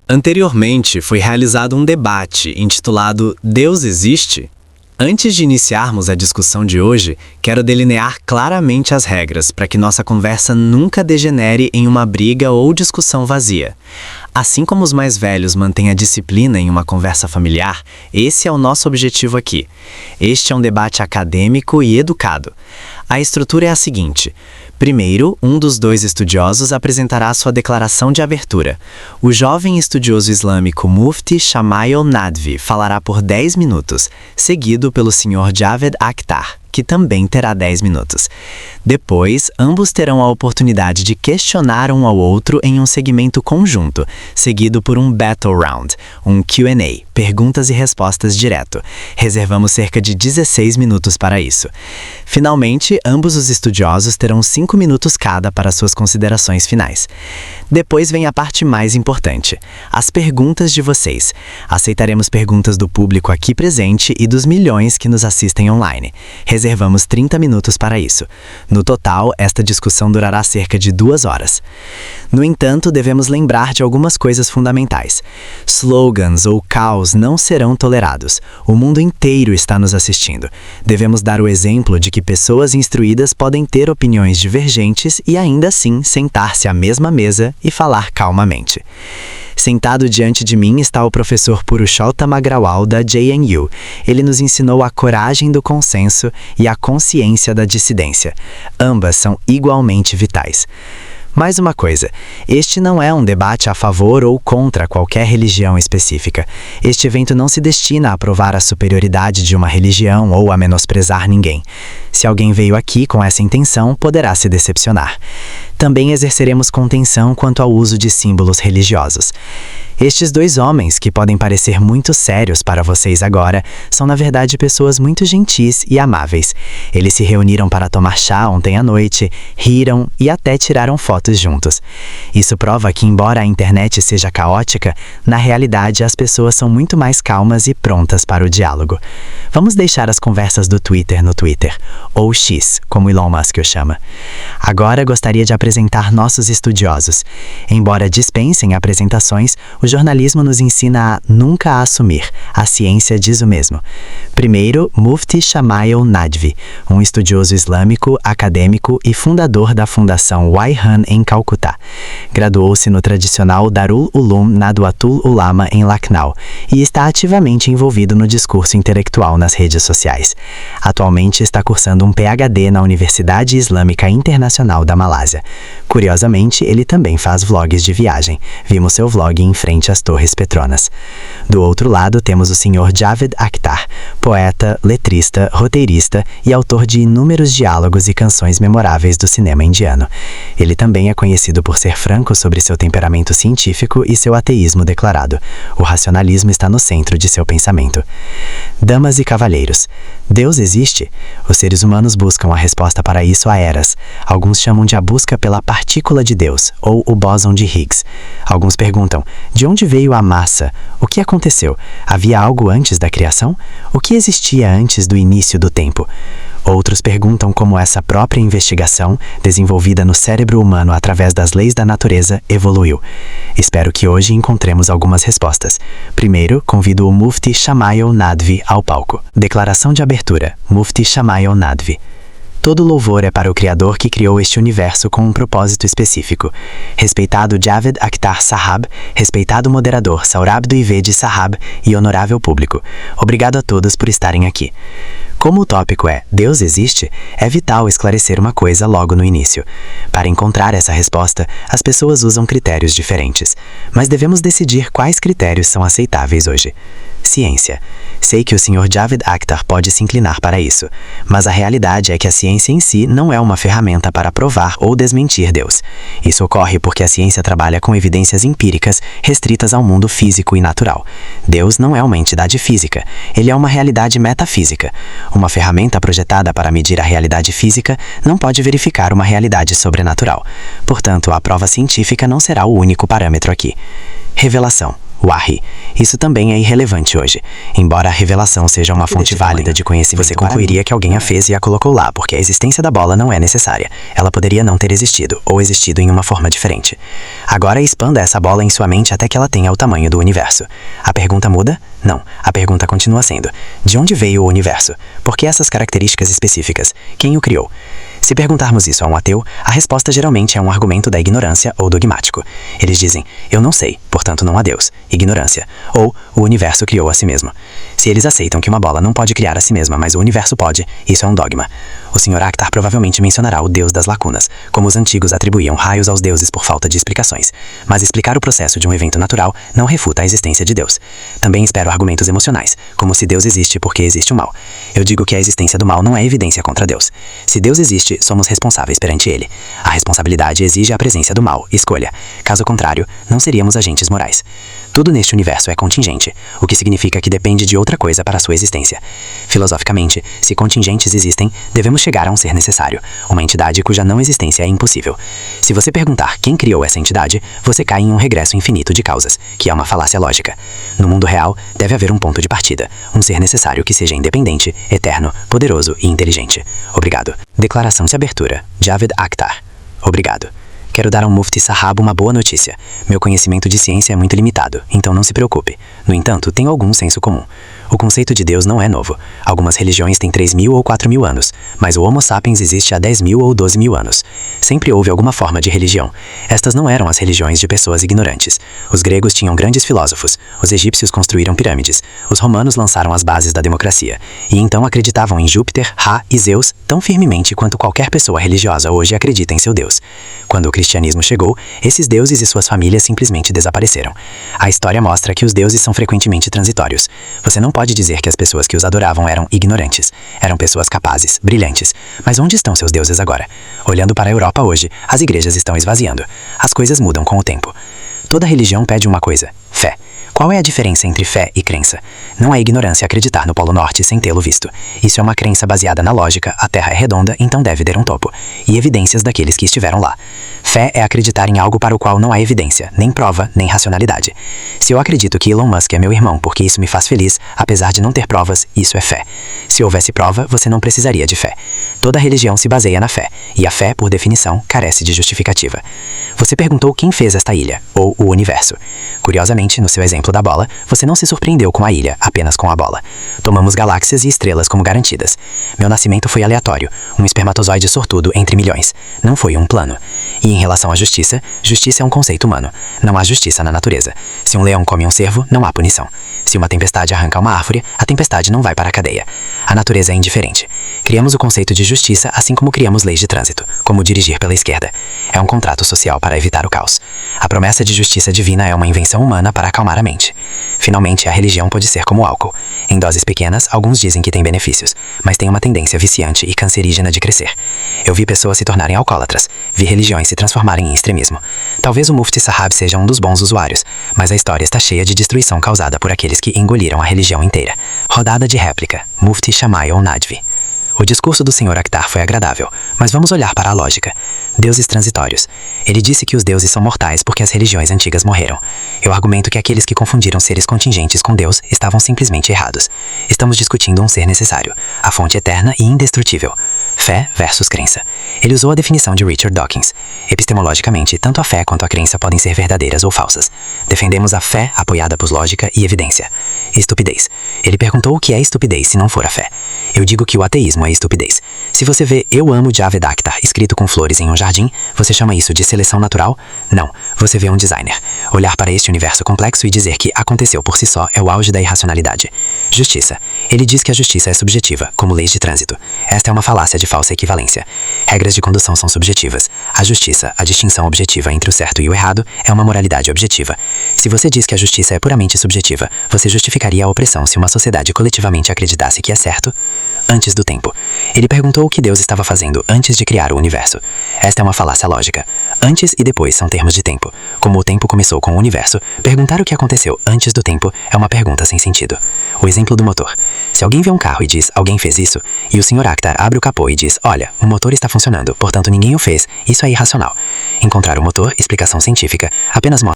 Anteriormente, foi realizado um debate intitulado Deus existe? Antes de iniciarmos a discussão de hoje, quero delinear claramente as regras para que nossa conversa nunca degenere em uma briga ou discussão vazia. Assim como os mais velhos mantêm a disciplina em uma conversa familiar, esse é o nosso objetivo aqui. Este é um debate acadêmico e educado. A estrutura é a seguinte. Primeiro, um dos dois estudiosos apresentará sua declaração de abertura. O jovem estudioso islâmico Mufti Chamail Nadvi falará por 10 minutos, seguido pelo Sr. Javed Akhtar, que também terá 10 minutos. Depois, ambos terão a oportunidade de questionar um ao outro em um segmento conjunto, seguido por um Battle Round, um Q&A, perguntas e respostas direto. Reservamos cerca de 16 minutos para isso. Finalmente, ambos os estudiosos terão 5 minutos cada para suas considerações finais. Depois vem a parte mais importante, as perguntas de vocês. Aceitaremos perguntas do público aqui presente e dos milhões que nos assistem online. Reservamos 30 minutos para isso. No total, esta discussão durará cerca de 2 horas. No entanto, devemos lembrar de algumas coisas fundamentais. Slogans ou caos não serão tolerados. O mundo inteiro está nos assistindo. Devemos dar o exemplo de que pessoas instruídas podem ter opiniões divergentes e ainda assim sentar-se à mesma mesa e falar calmamente. Sentado diante de mim está o professor Purushottam Agrawal da JNU. Ele nos ensinou a coragem do consenso e a consciência da dissidência. Ambas são igualmente vitais. Mais uma coisa, este não é um debate a favor ou contra qualquer religião específica. Este evento não se destina a provar a superioridade de uma religião ou a menosprezar ninguém. Se alguém veio aqui com essa intenção, poderá se decepcionar. Também exerceremos contenção quanto ao uso de símbolos religiosos. Estes dois homens, que podem parecer muito sérios para vocês agora, são na verdade pessoas muito gentis e amáveis. Eles se reuniram para tomar chá ontem à noite, riram e até tiraram fotos juntos. Isso prova que, embora a internet seja caótica, na realidade as pessoas são muito mais calmas e prontas para o diálogo. Vamos deixar as conversas do Twitter no Twitter, ou X, como Elon Musk o chama. Agora gostaria de apresentar nossos estudiosos. Embora dispensem apresentações, o jornalismo nos ensina a nunca assumir. A ciência diz o mesmo. Primeiro, Mufti Chamail Nadvi, um estudioso islâmico, acadêmico e fundador da Fundação Waihan em Calcutá. Graduou-se no tradicional Darul Uloom Nadwatul Ulama em Lucknow e está ativamente envolvido no discurso intelectual nas redes sociais. Atualmente está cursando um PhD na Universidade Islâmica Internacional da Malásia. Curiosamente, ele também faz vlogs de viagem. Vimos seu vlog em frente às Torres Petronas. Do outro lado, temos o Sr. Javed Akhtar, poeta, letrista, roteirista e autor de inúmeros diálogos e canções memoráveis do cinema indiano. Ele também é conhecido por ser franco sobre seu temperamento científico e seu ateísmo declarado. O racionalismo está no centro de seu pensamento. Damas e cavalheiros, Deus existe? Os seres humanos buscam a resposta para isso há eras. Alguns chamam de a busca pela partícula de Deus, ou o bóson de Higgs. Alguns perguntam, de onde veio a massa? O que aconteceu? Havia algo antes da criação? O que existia antes do início do tempo? Outros perguntam como essa própria investigação, desenvolvida no cérebro humano através das leis da natureza, evoluiu. Espero que hoje encontremos algumas respostas. Primeiro, convido o Mufti Chamail Nadvi ao palco. Declaração de abertura. Mufti Chamail Nadvi. Todo louvor é para o Criador que criou este universo com um propósito específico. Respeitado Javed Akhtar Sahab, respeitado moderador Saurabh Dwivedi Sahab e honorável público. Obrigado a todos por estarem aqui. Como o tópico é Deus existe, é vital esclarecer uma coisa logo no início. Para encontrar essa resposta, as pessoas usam critérios diferentes, mas devemos decidir quais critérios são aceitáveis hoje. Ciência. Sei que o Sr. Javed Akhtar pode se inclinar para isso, mas a realidade é que a ciência em si não é uma ferramenta para provar ou desmentir Deus. Isso ocorre porque a ciência trabalha com evidências empíricas restritas ao mundo físico e natural. Deus não é uma entidade física, ele é uma realidade metafísica. Uma ferramenta projetada para medir a realidade física não pode verificar uma realidade sobrenatural. Portanto, a prova científica não será o único parâmetro aqui. Revelação. Wahi. Isso também é irrelevante hoje. Embora a revelação seja uma fonte válida de conhecimento, você concluiria que alguém a fez e a colocou lá, porque a existência da bola não é necessária. Ela poderia não ter existido, ou existido em uma forma diferente. Agora expanda essa bola em sua mente até que ela tenha o tamanho do universo. A pergunta muda? Não. A pergunta continua sendo: de onde veio o universo? Por que essas características específicas? Quem o criou? Se perguntarmos isso a um ateu, a resposta geralmente é um argumento da ignorância ou dogmático. Eles dizem: eu não sei, portanto não há Deus. Ignorância. Ou o universo criou a si mesmo. Se eles aceitam que uma bola não pode criar a si mesma, mas o universo pode, isso é um dogma. O Sr. Akhtar provavelmente mencionará o Deus das lacunas, como os antigos atribuíam raios aos deuses por falta de explicações. Mas explicar o processo de um evento natural não refuta a existência de Deus. Também espero argumentos emocionais, como se Deus existe porque existe o mal. Eu digo que a existência do mal não é evidência contra Deus. Se Deus existe, somos responsáveis perante ele. A responsabilidade exige a presença do mal, escolha. Caso contrário, não seríamos agentes morais. Tudo neste universo é contingente, o que significa que depende de outra coisa para sua existência. Filosoficamente, se contingentes existem, devemos chegar a um ser necessário, uma entidade cuja não existência é impossível. Se você perguntar quem criou essa entidade, você cai em um regresso infinito de causas, que é uma falácia lógica. No mundo real, deve haver um ponto de partida, um ser necessário que seja independente, eterno, poderoso e inteligente. Obrigado. Declaração de abertura. Javed Akhtar. Obrigado. Quero dar ao Mufti Sahab uma boa notícia. Meu conhecimento de ciência é muito limitado, então não se preocupe. No entanto, tenho algum senso comum. O conceito de Deus não é novo. Algumas religiões têm 3.000 ou 4.000 anos, mas o Homo sapiens existe há 10.000 ou 12.000 anos. Sempre houve alguma forma de religião. Estas não eram as religiões de pessoas ignorantes. Os gregos tinham grandes filósofos, os egípcios construíram pirâmides, os romanos lançaram as bases da democracia, e então acreditavam em Júpiter, Ra e Zeus tão firmemente quanto qualquer pessoa religiosa hoje acredita em seu Deus. Quando o cristianismo chegou, esses deuses e suas famílias simplesmente desapareceram. A história mostra que os deuses são frequentemente transitórios. Você não pode dizer que as pessoas que os adoravam eram ignorantes. Eram pessoas capazes, brilhantes. Mas onde estão seus deuses agora? Olhando para a Europa hoje, as igrejas estão esvaziando. As coisas mudam com o tempo. Toda religião pede uma coisa: fé. Qual é a diferença entre fé e crença? Não é ignorância acreditar no Polo Norte sem tê-lo visto. Isso é uma crença baseada na lógica, a Terra é redonda, então deve ter um topo, e evidências daqueles que estiveram lá. Fé é acreditar em algo para o qual não há evidência, nem prova, nem racionalidade. Se eu acredito que Elon Musk é meu irmão porque isso me faz feliz, apesar de não ter provas, isso é fé. Se houvesse prova, você não precisaria de fé. Toda religião se baseia na fé, e a fé, por definição, carece de justificativa. Você perguntou quem fez esta ilha, ou o universo. Curiosamente, no seu exemplo da bola, você não se surpreendeu com a ilha, apenas com a bola. Tomamos galáxias e estrelas como garantidas. Meu nascimento foi aleatório, um espermatozoide sortudo entre milhões. Não foi um plano. E em relação à justiça, justiça é um conceito humano. Não há justiça na natureza. Se um leão come um cervo, não há punição. Se uma tempestade arranca uma árvore, a tempestade não vai para a cadeia. A natureza é indiferente. Criamos o conceito de justiça assim como criamos leis de trânsito, como dirigir pela esquerda. É um contrato social para evitar o caos. A promessa de justiça divina é uma invenção humana para acalmar a mente. Finalmente, a religião pode ser como álcool. Em doses pequenas, alguns dizem que tem benefícios, mas tem uma tendência viciante e cancerígena de crescer. Eu vi pessoas se tornarem alcoólatras, vi religiões se transformarem em extremismo. Talvez o Mufti Sahab seja um dos bons usuários, mas a história está cheia de destruição causada por aqueles que engoliram a religião inteira. Rodada de réplica. Mufti Shamai ou Nadvi. O discurso do Sr. Akhtar foi agradável, mas vamos olhar para a lógica. Deuses transitórios. Ele disse que os deuses são mortais porque as religiões antigas morreram. Eu argumento que aqueles que confundiram seres contingentes com Deus estavam simplesmente errados. Estamos discutindo um ser necessário, a fonte eterna e indestrutível. Fé versus crença. Ele usou a definição de Richard Dawkins. Epistemologicamente, tanto a fé quanto a crença podem ser verdadeiras ou falsas. Defendemos a fé apoiada por lógica e evidência. Estupidez. Ele perguntou o que é estupidez se não for a fé. Eu digo que o ateísmo é estupidez. Se você vê "Eu amo Javed Akhtar" escrito com flores em um jardim, você chama isso de seleção natural? Não, você vê um designer. Olhar para este universo complexo e dizer que aconteceu por si só é o auge da irracionalidade. Justiça. Ele diz que a justiça é subjetiva, como leis de trânsito. Esta é uma falácia de falsa equivalência. Regras de condução são subjetivas. A justiça, a distinção objetiva entre o certo e o errado, é uma moralidade objetiva. Se você diz que a justiça é puramente subjetiva, você justificaria a opressão se uma sociedade coletivamente acreditasse que é certo? Antes do tempo. Ele perguntou o que Deus estava fazendo antes de criar o universo. Esta é uma falácia lógica. Antes e depois são termos de tempo. Como o tempo começou com o universo, perguntar o que aconteceu antes do tempo é uma pergunta sem sentido. O exemplo do motor. Se alguém vê um carro e diz, alguém fez isso, e o Sr. Akhtar abre o capô e diz, olha, o motor está funcionando, portanto ninguém o fez, isso é irracional. Encontrar o motor, explicação científica, apenas mostra